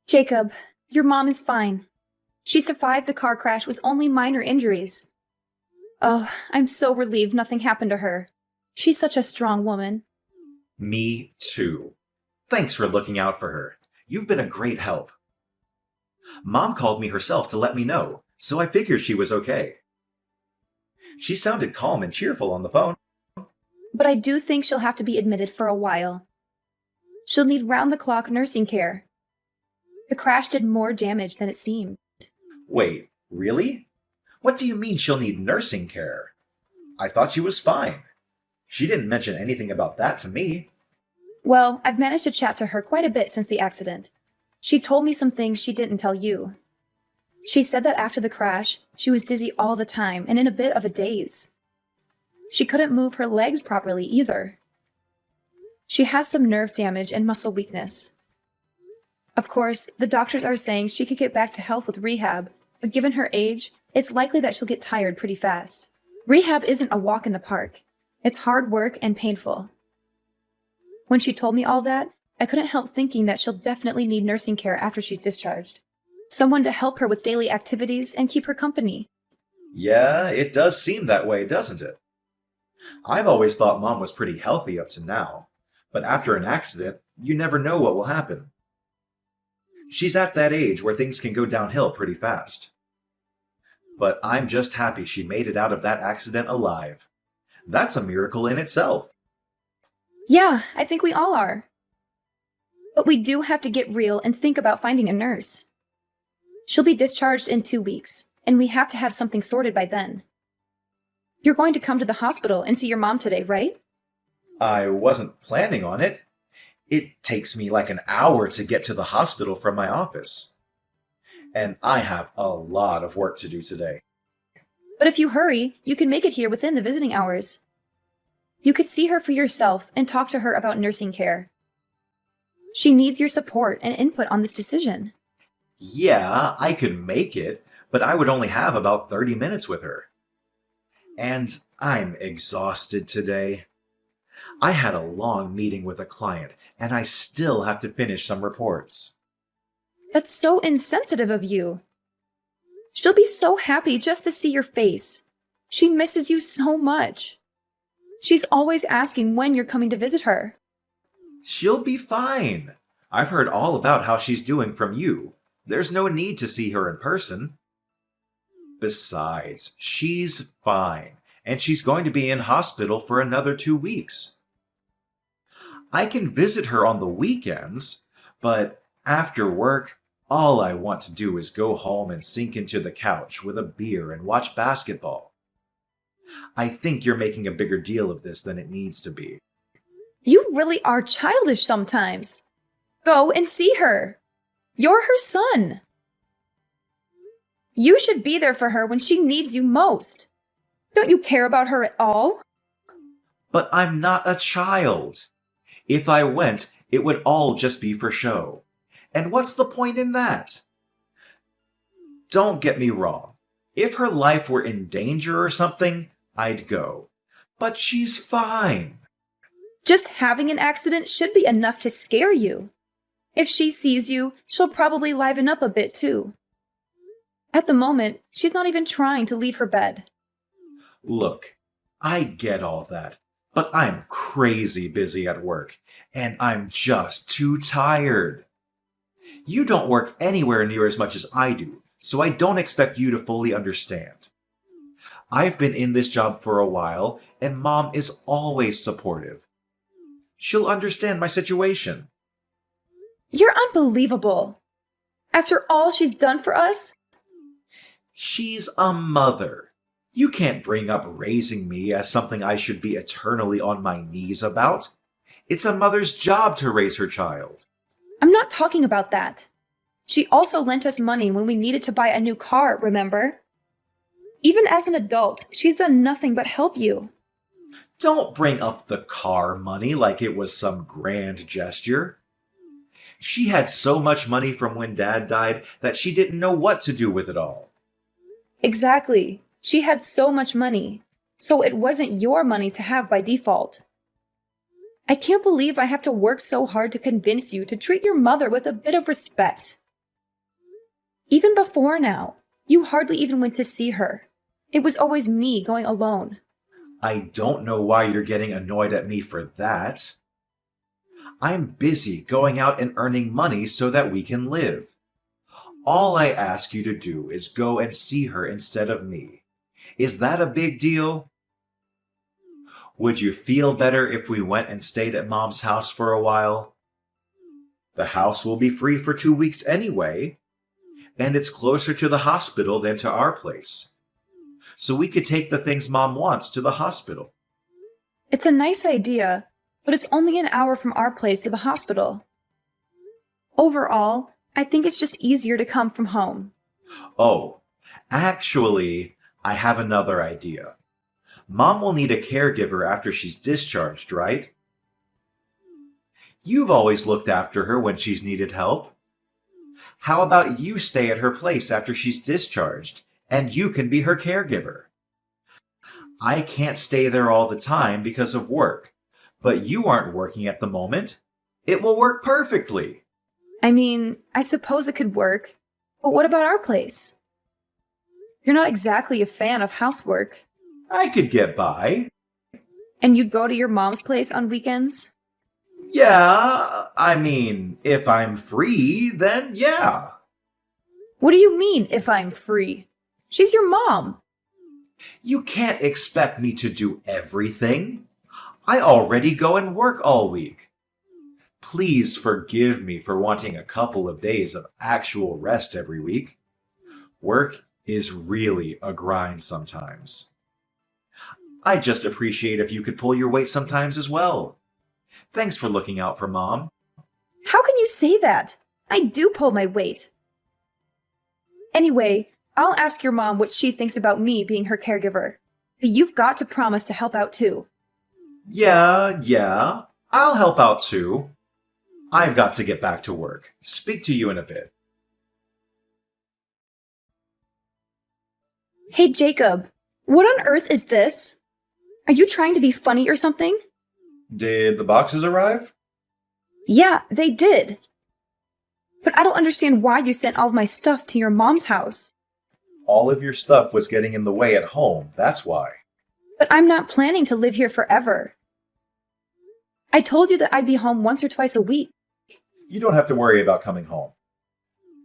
Jacob, your mom is fine. She survived the car crash with only minor injuries. Oh, I'm so relieved nothing happened to her. She's such a strong woman. Me too. Thanks for looking out for her. You've been a great help. Mom called me herself to let me know, so I figured she was okay. She sounded calm and cheerful on the phone. But I do think she'll have to be admitted for a while. She'll need round-the-clock nursing care. The crash did more damage than it seemed. Wait, really? What do you mean she'll need nursing care? I thought she was fine. She didn't mention anything about that to me. Well, I've managed to chat to her quite a bit since the accident. She told me some things she didn't tell you. She said that after the crash, she was dizzy all the time and in a bit of a daze. She couldn't move her legs properly either. She has some nerve damage and muscle weakness. Of course, the doctors are saying she could get back to health with rehab, but given her age, it's likely that she'll get tired pretty fast. Rehab isn't a walk in the park. It's hard work and painful. When she told me all that, I couldn't help thinking that she'll definitely need nursing care after she's discharged. Someone to help her with daily activities and keep her company. Yeah, it does seem that way, doesn't it? I've always thought Mom was pretty healthy up to now, but after an accident, you never know what will happen. She's at that age where things can go downhill pretty fast. But I'm just happy she made it out of that accident alive. That's a miracle in itself. Yeah, I think we all are. But we do have to get real and think about finding a nurse. She'll be discharged in 2 weeks, and we have to have something sorted by then. You're going to come to the hospital and see your mom today, right? I wasn't planning on it. It takes me like an hour to get to the hospital from my office. And I have a lot of work to do today. But if you hurry, you can make it here within the visiting hours. You could see her for yourself and talk to her about nursing care. She needs your support and input on this decision. Yeah, I could make it, but I would only have about 30 minutes with her. And I'm exhausted today. I had a long meeting with a client, and I still have to finish some reports. That's so insensitive of you. She'll be so happy just to see your face. She misses you so much. She's always asking when you're coming to visit her. She'll be fine. I've heard all about how she's doing from you. There's no need to see her in person. Besides, she's fine, and she's going to be in hospital for another 2 weeks. I can visit her on the weekends, but after work, all I want to do is go home and sink into the couch with a beer and watch basketball. I think you're making a bigger deal of this than it needs to be. You really are childish sometimes. Go and see her. You're her son. You should be there for her when she needs you most. Don't you care about her at all? But I'm not a child. If I went, it would all just be for show. And what's the point in that? Don't get me wrong. If her life were in danger or something, I'd go. But she's fine. Just having an accident should be enough to scare you. If she sees you, she'll probably liven up a bit too. At the moment, she's not even trying to leave her bed. Look, I get all that, but I'm crazy busy at work, and I'm just too tired. You don't work anywhere near as much as I do, so I don't expect you to fully understand. I've been in this job for a while, and Mom is always supportive. She'll understand my situation. You're unbelievable. After all she's done for us? She's a mother. You can't bring up raising me as something I should be eternally on my knees about. It's a mother's job to raise her child. I'm not talking about that. She also lent us money when we needed to buy a new car, remember? Even as an adult, she's done nothing but help you. Don't bring up the car money like it was some grand gesture. She had so much money from when Dad died that she didn't know what to do with it all. Exactly. She had so much money, so it wasn't your money to have by default. I can't believe I have to work so hard to convince you to treat your mother with a bit of respect. Even before now, you hardly even went to see her. It was always me going alone. I don't know why you're getting annoyed at me for that. I'm busy going out and earning money so that we can live. All I ask you to do is go and see her instead of me. Is that a big deal? Would you feel better if we went and stayed at Mom's house for a while? The house will be free for 2 weeks anyway, and it's closer to the hospital than to our place. So we could take the things Mom wants to the hospital. It's a nice idea, but it's only an hour from our place to the hospital. Overall, I think it's just easier to come from home. Oh, actually, I have another idea. Mom will need a caregiver after she's discharged, right? You've always looked after her when she's needed help. How about you stay at her place after she's discharged, and you can be her caregiver? I can't stay there all the time because of work, but you aren't working at the moment. It will work perfectly. I mean, I suppose it could work, but what about our place? You're not exactly a fan of housework. I could get by. And you'd go to your mom's place on weekends? Yeah, I mean, if I'm free, then yeah. What do you mean, if I'm free? She's your mom. You can't expect me to do everything. I already go and work all week. Please forgive me for wanting a couple of days of actual rest every week. Work is really a grind sometimes. I just appreciate if you could pull your weight sometimes as well. Thanks for looking out for Mom. How can you say that? I do pull my weight. Anyway, I'll ask your mom what she thinks about me being her caregiver. But you've got to promise to help out too. Yeah, I'll help out too. I've got to get back to work. Speak to you in a bit. Hey, Jacob, what on earth is this? Are you trying to be funny or something? Did the boxes arrive? Yeah, they did. But I don't understand why you sent all of my stuff to your mom's house. All of your stuff was getting in the way at home, that's why. But I'm not planning to live here forever. I told you that I'd be home once or twice a week. You don't have to worry about coming home.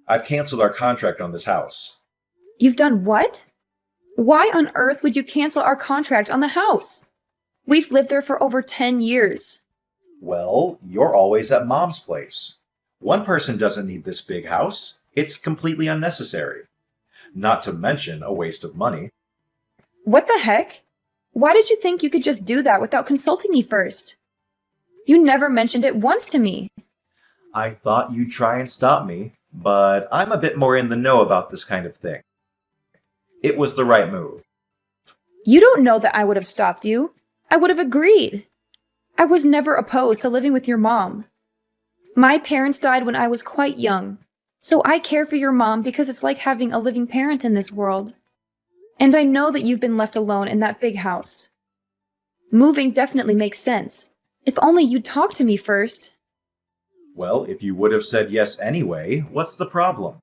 I've canceled our contract on this house. You've done what? Why on earth would you cancel our contract on the house? We've lived there for over 10 years. Well, you're always at Mom's place. One person doesn't need this big house. It's completely unnecessary. Not to mention a waste of money. What the heck? Why did you think you could just do that without consulting me first? You never mentioned it once to me. I thought you'd try and stop me, but I'm a bit more in the know about this kind of thing. It was the right move. You don't know that I would have stopped you. I would have agreed. I was never opposed to living with your mom. My parents died when I was quite young, so I care for your mom because it's like having a living parent in this world. And I know that you've been left alone in that big house. Moving definitely makes sense. If only you'd talk to me first. Well, if you would have said yes anyway, what's the problem?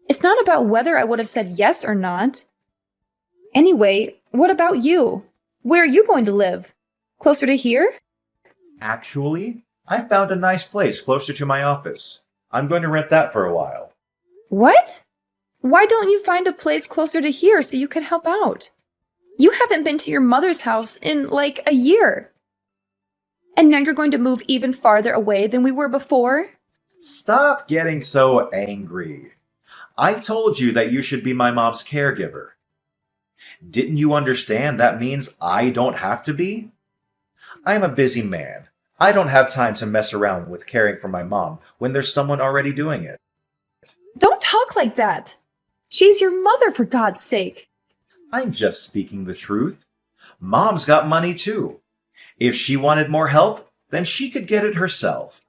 It's not about whether I would have said yes or not. Anyway, what about you? Where are you going to live? Closer to here? Actually, I found a nice place closer to my office. I'm going to rent that for a while. What? Why don't you find a place closer to here so you could help out? You haven't been to your mother's house in like a year. And now you're going to move even farther away than we were before? Stop getting so angry. I told you that you should be my mom's caregiver. Didn't you understand that means I don't have to be? I'm a busy man. I don't have time to mess around with caring for my mom when there's someone already doing it. Don't talk like that. She's your mother, for God's sake. I'm just speaking the truth. Mom's got money too. If she wanted more help, then she could get it herself.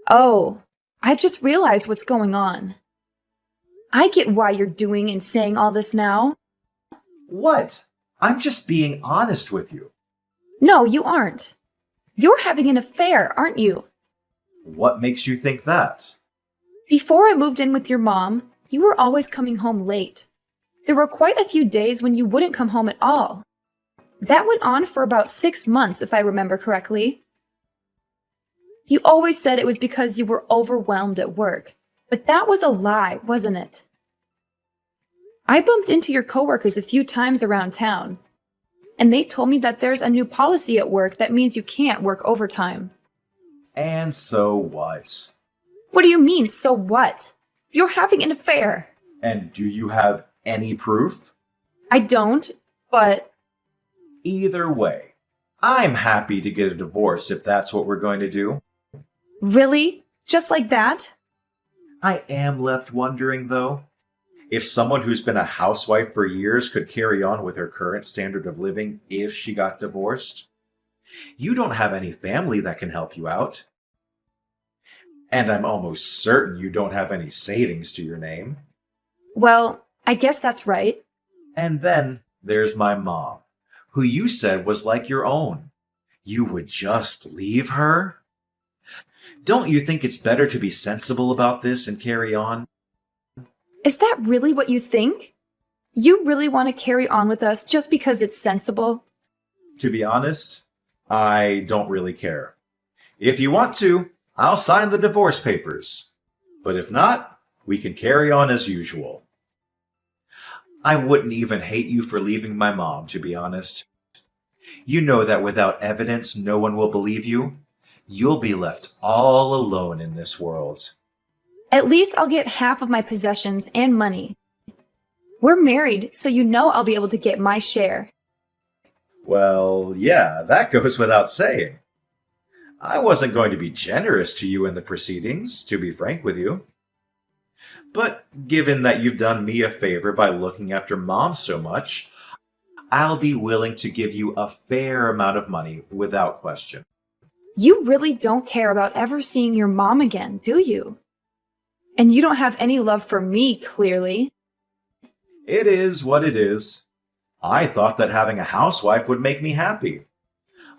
Oh, I just realized what's going on. I get why you're doing and saying all this now. What? I'm just being honest with you. No, you aren't. You're having an affair, aren't you? What makes you think that? Before I moved in with your mom, You were always coming home late. There were quite a few days when you wouldn't come home at all. That went on for about 6 months, if I remember correctly. You always said it was because you were overwhelmed at work, but that was a lie, wasn't it? I bumped into your coworkers a few times around town, and they told me that there's a new policy at work that means you can't work overtime. And so what? What do you mean, so what? You're having an affair. And do you have any proof? I don't, but Either way, I'm happy to get a divorce if that's what we're going to do. really? Just like that? I am left wondering, though, if someone who's been a housewife for years could carry on with her current standard of living if she got divorced. You don't have any family that can help you out. And I'm almost certain you don't have any savings to your name. Well, I guess that's right. And then there's my mom, who you said was like your own. You would just leave her? Don't you think it's better to be sensible about this and carry on? Is that really what you think? You really want to carry on with us just because it's sensible? To be honest, I don't really care. If you want to, I'll sign the divorce papers. But if not, we can carry on as usual. I wouldn't even hate you for leaving my mom, to be honest. You know that without evidence, no one will believe you. You'll be left all alone in this world. At least I'll get half of my possessions and money. We're married, so you know I'll be able to get my share. Well, yeah, that goes without saying. I wasn't going to be generous to you in the proceedings, to be frank with you. But given that you've done me a favor by looking after Mom so much, I'll be willing to give you a fair amount of money without question. You really don't care about ever seeing your mom again, do you? And you don't have any love for me, clearly. It is what it is. I thought that having a housewife would make me happy.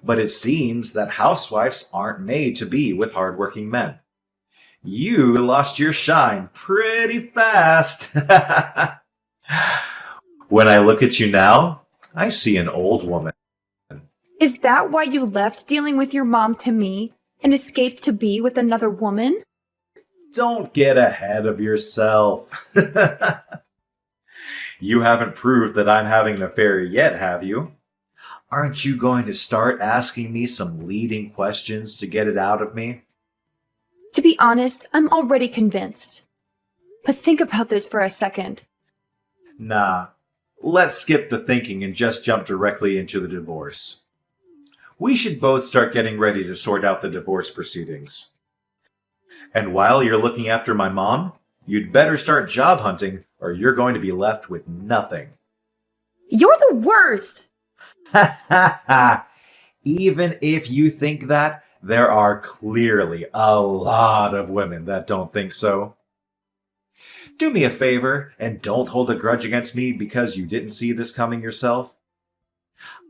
But it seems that housewives aren't made to be with hardworking men. You lost your shine pretty fast. When I look at you now, I see an old woman. Is that why you left dealing with your mom to me and escaped to be with another woman? Don't get ahead of yourself. You haven't proved that I'm having an affair yet, have you? Aren't you going to start asking me some leading questions to get it out of me? To be honest, I'm already convinced. But think about this for a second. Nah, let's skip the thinking and just jump directly into the divorce. We should both start getting ready to sort out the divorce proceedings. And while you're looking after my mom, you'd better start job hunting or you're going to be left with nothing. You're the worst! Ha ha ha! Even if you think that, there are clearly a lot of women that don't think so. Do me a favor and don't hold a grudge against me because you didn't see this coming yourself.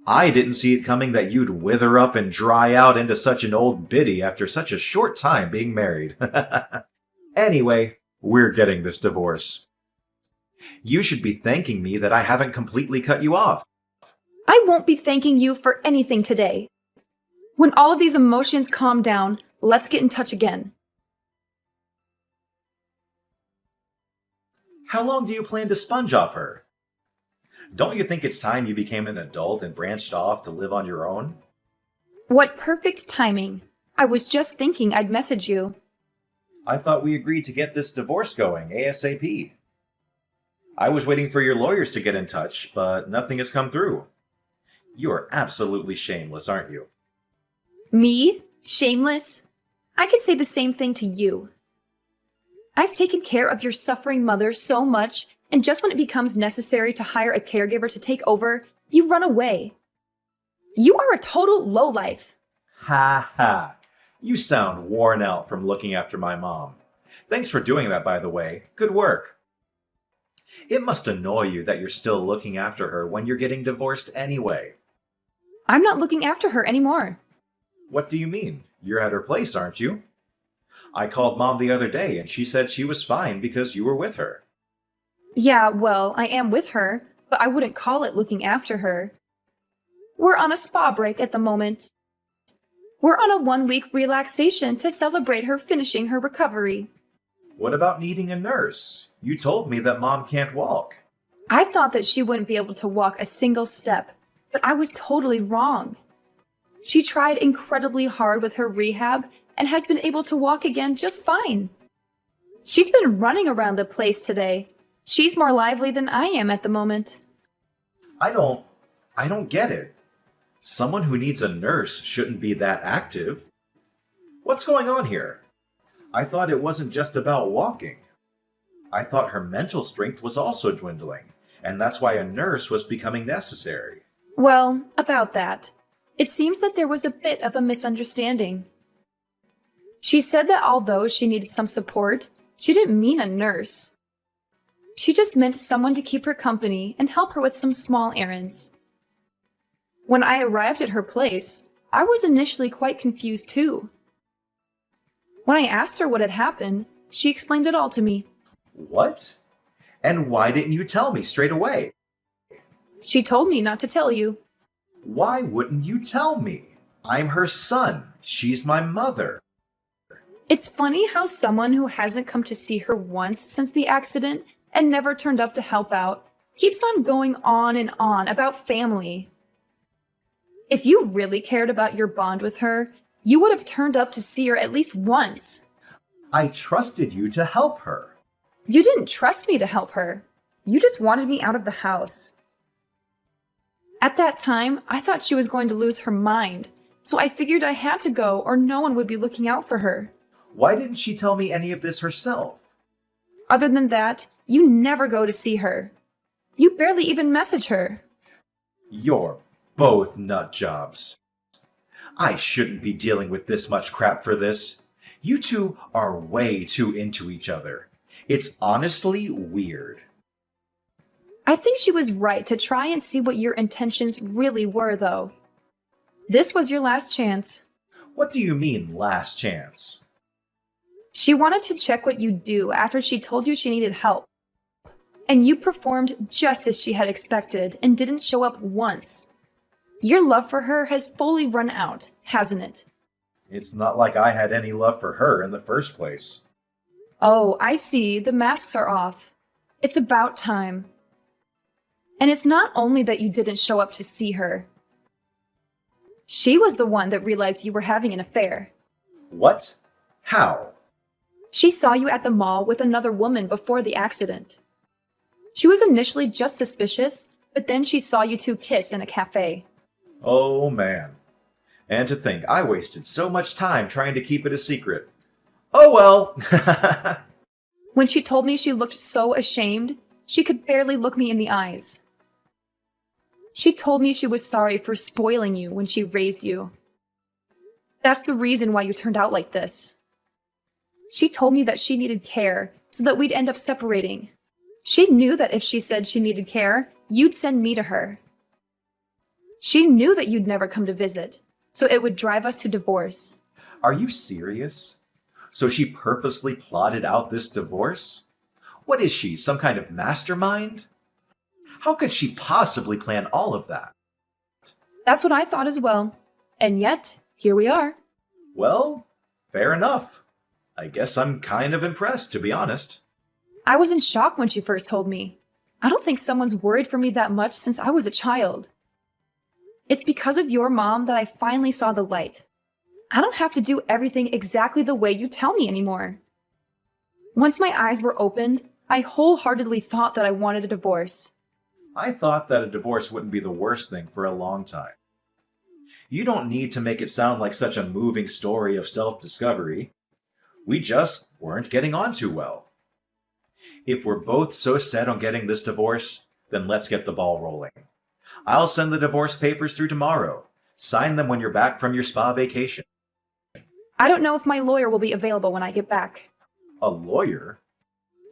I didn't see it coming that you'd wither up and dry out into such an old biddy after such a short time being married. Anyway, we're getting this divorce. You should be thanking me that I haven't completely cut you off. I won't be thanking you for anything today. When all of these emotions calm down, let's get in touch again. How long do you plan to sponge off her? Don't you think it's time you became an adult and branched off to live on your own? What perfect timing. I was just thinking I'd message you. I thought we agreed to get this divorce going ASAP. I was waiting for your lawyers to get in touch, but nothing has come through. You are absolutely shameless, aren't you? Me? Shameless? I could say the same thing to you. I've taken care of your suffering mother so much, and just when it becomes necessary to hire a caregiver to take over, you run away. You are a total lowlife. Ha ha. You sound worn out from looking after my mom. Thanks for doing that, by the way. Good work. It must annoy you that you're still looking after her when you're getting divorced anyway. I'm not looking after her anymore. What do you mean? You're at her place, aren't you? I called Mom the other day and she said she was fine because you were with her. Yeah, well, I am with her, but I wouldn't call it looking after her. We're on a spa break at the moment. We're on a 1 week relaxation to celebrate her finishing her recovery. What about needing a nurse? You told me that Mom can't walk. I thought that she wouldn't be able to walk a single step, but I was totally wrong. She tried incredibly hard with her rehab and has been able to walk again just fine. She's been running around the place today. She's more lively than I am at the moment. I don't I don't get it. Someone who needs a nurse shouldn't be that active. What's going on here? I thought it wasn't just about walking. I thought her mental strength was also dwindling, and that's why a nurse was becoming necessary. Well, about that. It seems that there was a bit of a misunderstanding. She said that although she needed some support, she didn't mean a nurse. She just meant someone to keep her company and help her with some small errands. When I arrived at her place, I was initially quite confused too. When I asked her what had happened, she explained it all to me. What? And why didn't you tell me straight away? She told me not to tell you. Why wouldn't you tell me? I'm her son. She's my mother. It's funny how someone who hasn't come to see her once since the accident and never turned up to help out keeps on going on and on about family. If you really cared about your bond with her, you would have turned up to see her at least once. I trusted you to help her. You didn't trust me to help her. You just wanted me out of the house. At that time, I thought she was going to lose her mind, so I figured I had to go or no one would be looking out for her. Why didn't she tell me any of this herself? Other than that, you never go to see her. You barely even message her. You're both nut jobs. I shouldn't be dealing with this much crap for this. You two are way too into each other. It's honestly weird. I think she was right to try and see what your intentions really were, though. This was your last chance. What do you mean, last chance? She wanted to check what you'd do after she told you she needed help. And you performed just as she had expected and didn't show up once. Your love for her has fully run out, hasn't it? It's not like I had any love for her in the first place. Oh, I see. The masks are off. It's about time. And it's not only that you didn't show up to see her. She was the one that realized you were having an affair. What? How? She saw you at the mall with another woman before the accident. She was initially just suspicious, but then she saw you two kiss in a cafe. Oh man. And to think I wasted so much time trying to keep it a secret. Oh well. When she told me she looked so ashamed, she could barely look me in the eyes. She told me she was sorry for spoiling you when she raised you. That's the reason why you turned out like this. She told me that she needed care so that we'd end up separating. She knew that if she said she needed care, you'd send me to her. She knew that you'd never come to visit, so it would drive us to divorce. Are you serious? So she purposely plotted out this divorce? What is she, some kind of mastermind? How could she possibly plan all of that? That's what I thought as well. And yet, here we are. Well, fair enough. I guess I'm kind of impressed, to be honest. I was in shock when she first told me. I don't think someone's worried for me that much since I was a child. It's because of your mom that I finally saw the light. I don't have to do everything exactly the way you tell me anymore. Once my eyes were opened, I wholeheartedly thought that I wanted a divorce. I thought that a divorce wouldn't be the worst thing for a long time. You don't need to make it sound like such a moving story of self-discovery. We just weren't getting on too well. If we're both so set on getting this divorce, then let's get the ball rolling. I'll send the divorce papers through tomorrow. Sign them when you're back from your spa vacation. I don't know if my lawyer will be available when I get back. A lawyer?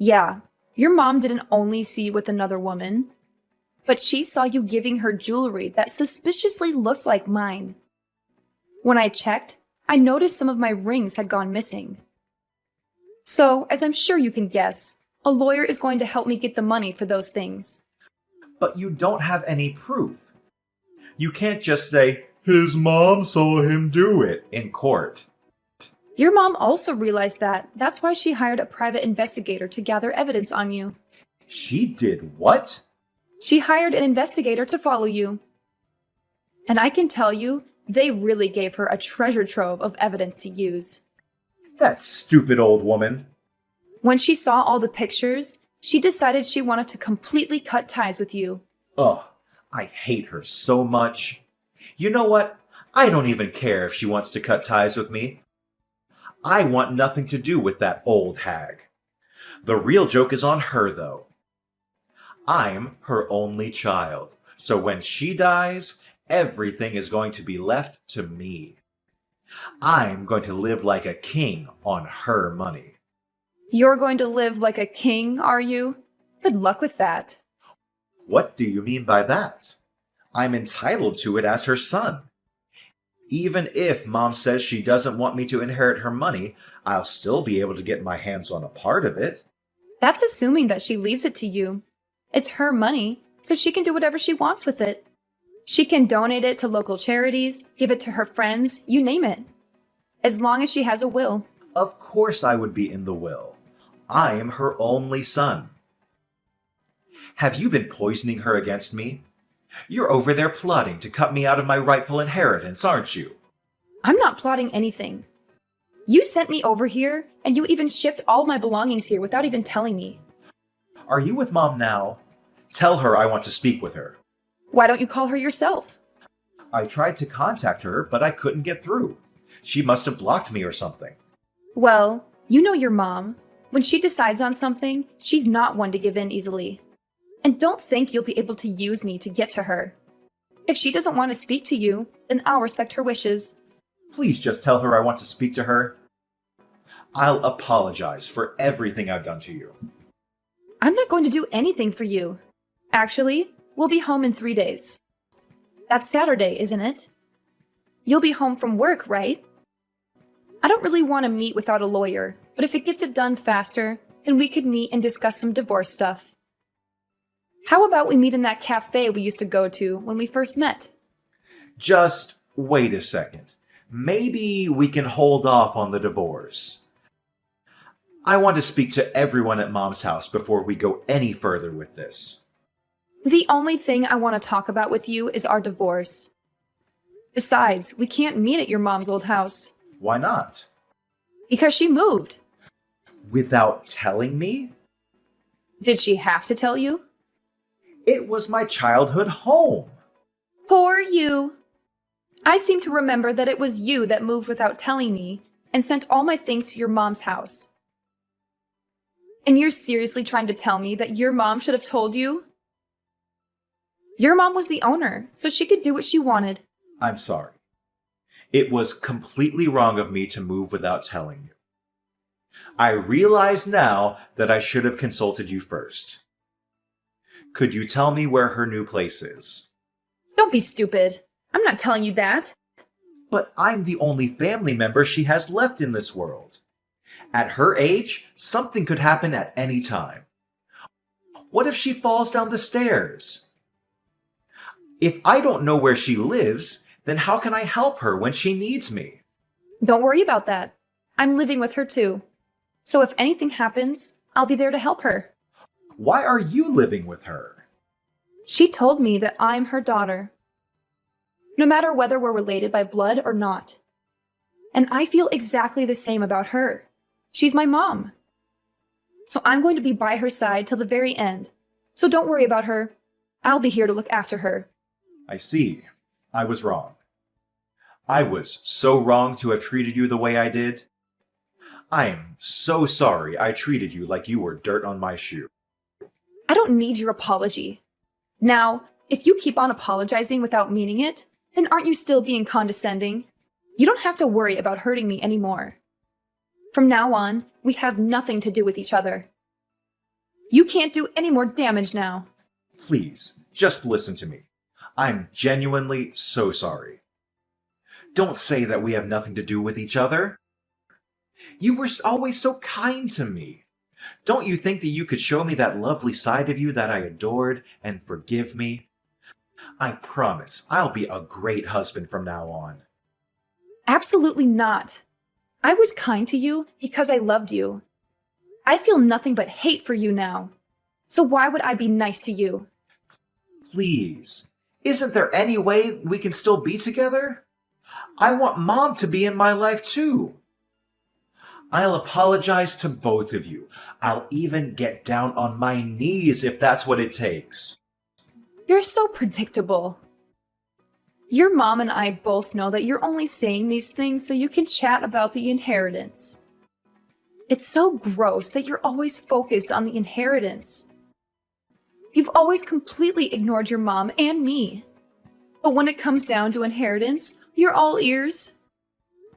Yeah, your mom didn't only see you with another woman, but she saw you giving her jewelry that suspiciously looked like mine. When I checked, I noticed some of my rings had gone missing. So, as I'm sure you can guess, A lawyer is going to help me get the money for those things. But you don't have any proof. You can't just say, his mom saw him do it in court. Your mom also realized that. That's why she hired a private investigator to gather evidence on you. She did what? She hired an investigator to follow you. And I can tell you, they really gave her a treasure trove of evidence to use. That stupid old woman. When she saw all the pictures, she decided she wanted to completely cut ties with you. Ugh, I hate her so much. You know what? I don't even care if she wants to cut ties with me. I want nothing to do with that old hag. The real joke is on her, though. I'm her only child, so when she dies, everything is going to be left to me. I'm going to live like a king on her money. You're going to live like a king, are you? Good luck with that. What do you mean by that? I'm entitled to it as her son. Even if Mom says she doesn't want me to inherit her money, I'll still be able to get my hands on a part of it. That's assuming that she leaves it to you. It's her money, so she can do whatever she wants with it. She can donate it to local charities, give it to her friends, you name it. As long as she has a will. Of course I would be in the will. I am her only son. Have you been poisoning her against me? You're over there plotting to cut me out of my rightful inheritance, aren't you? I'm not plotting anything. You sent me over here, and you even shipped all my belongings here without even telling me. Are you with Mom now? Tell her I want to speak with her. Why don't you call her yourself? I tried to contact her, but I couldn't get through. She must have blocked me or something. Well, you know your mom. When she decides on something, she's not one to give in easily. And don't think you'll be able to use me to get to her. If she doesn't want to speak to you, then I'll respect her wishes. Please just tell her I want to speak to her. I'll apologize for everything I've done to you. I'm not going to do anything for you. Actually, we'll be home in 3 days. That's Saturday, isn't it? You'll be home from work, right? I don't really want to meet without a lawyer, but if it gets it done faster, then we could meet and discuss some divorce stuff. How about we meet in that cafe we used to go to when we first met? Just wait a second. Maybe we can hold off on the divorce. I want to speak to everyone at Mom's house before we go any further with this. The only thing I want to talk about with you is our divorce. Besides, we can't meet at your mom's old house. Why not? Because she moved. Without telling me? Did she have to tell you? It was my childhood home. Poor you. I seem to remember that it was you that moved without telling me and sent all my things to your mom's house. And you're seriously trying to tell me that your mom should have told you? Your mom was the owner, so she could do what she wanted. I'm sorry. It was completely wrong of me to move without telling you. I realize now that I should have consulted you first. Could you tell me where her new place is? Don't be stupid. I'm not telling you that. But I'm the only family member she has left in this world. At her age, something could happen at any time. What if she falls down the stairs? If I don't know where she lives, then how can I help her when she needs me? Don't worry about that. I'm living with her too. So if anything happens, I'll be there to help her. Why are you living with her? She told me that I'm her daughter. No matter whether we're related by blood or not. And I feel exactly the same about her. She's my mom. So I'm going to be by her side till the very end. So don't worry about her. I'll be here to look after her. I see. I was wrong. I was so wrong to have treated you the way I did. I am so sorry I treated you like you were dirt on my shoe. I don't need your apology. Now, if you keep on apologizing without meaning it, then aren't you still being condescending? You don't have to worry about hurting me anymore. From now on, we have nothing to do with each other. You can't do any more damage now. Please, just listen to me. I'm genuinely so sorry. Don't say that we have nothing to do with each other. You were always so kind to me. Don't you think that you could show me that lovely side of you that I adored and forgive me? I promise I'll be a great husband from now on. Absolutely not. I was kind to you because I loved you. I feel nothing but hate for you now. So why would I be nice to you? Please, isn't there any way we can still be together? I want Mom to be in my life too. I'll apologize to both of you. I'll even get down on my knees if that's what it takes. You're so predictable. Your mom and I both know that you're only saying these things so you can chat about the inheritance. It's so gross that you're always focused on the inheritance. You've always completely ignored your mom and me. But when it comes down to inheritance, you're all ears.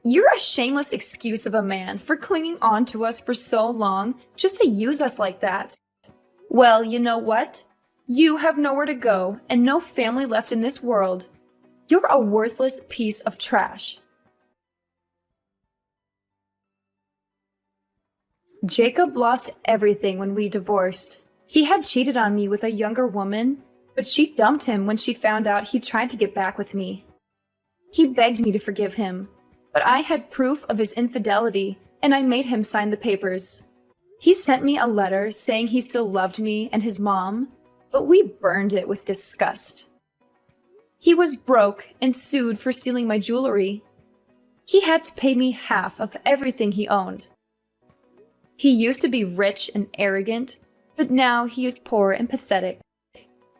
You're a shameless excuse of a man for clinging on to us for so long just to use us like that. Well, you know what? You have nowhere to go and no family left in this world. You're a worthless piece of trash. Jacob lost everything when we divorced. He had cheated on me with a younger woman, but she dumped him when she found out he tried to get back with me. He begged me to forgive him, but I had proof of his infidelity, and I made him sign the papers. He sent me a letter saying he still loved me and his mom, but we burned it with disgust. He was broke and sued for stealing my jewelry. He had to pay me half of everything he owned. He used to be rich and arrogant, but now he is poor and pathetic.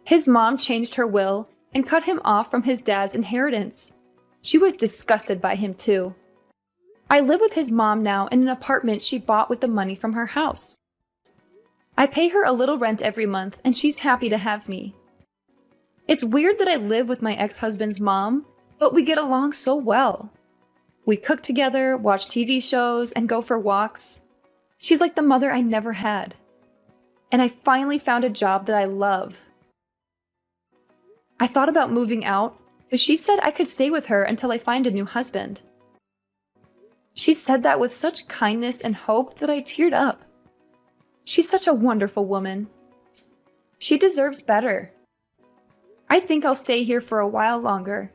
His mom changed her will and cut him off from his dad's inheritance. She was disgusted by him too. I live with his mom now in an apartment she bought with the money from her house. I pay her a little rent every month and she's happy to have me. It's weird that I live with my ex-husband's mom, but we get along so well. We cook together, watch TV shows, and go for walks. She's like the mother I never had. And I finally found a job that I love. I thought about moving out, but she said I could stay with her until I find a new husband. She said that with such kindness and hope that I teared up. She's such a wonderful woman. She deserves better. I think I'll stay here for a while longer.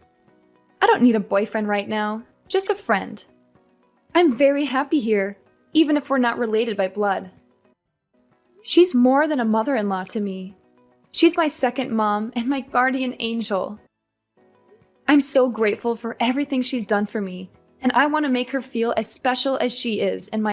I don't need a boyfriend right now, just a friend. I'm very happy here, even if we're not related by blood. She's more than a mother-in-law to me. She's my second mom and my guardian angel. I'm so grateful for everything she's done for me, and I want to make her feel as special as she is in my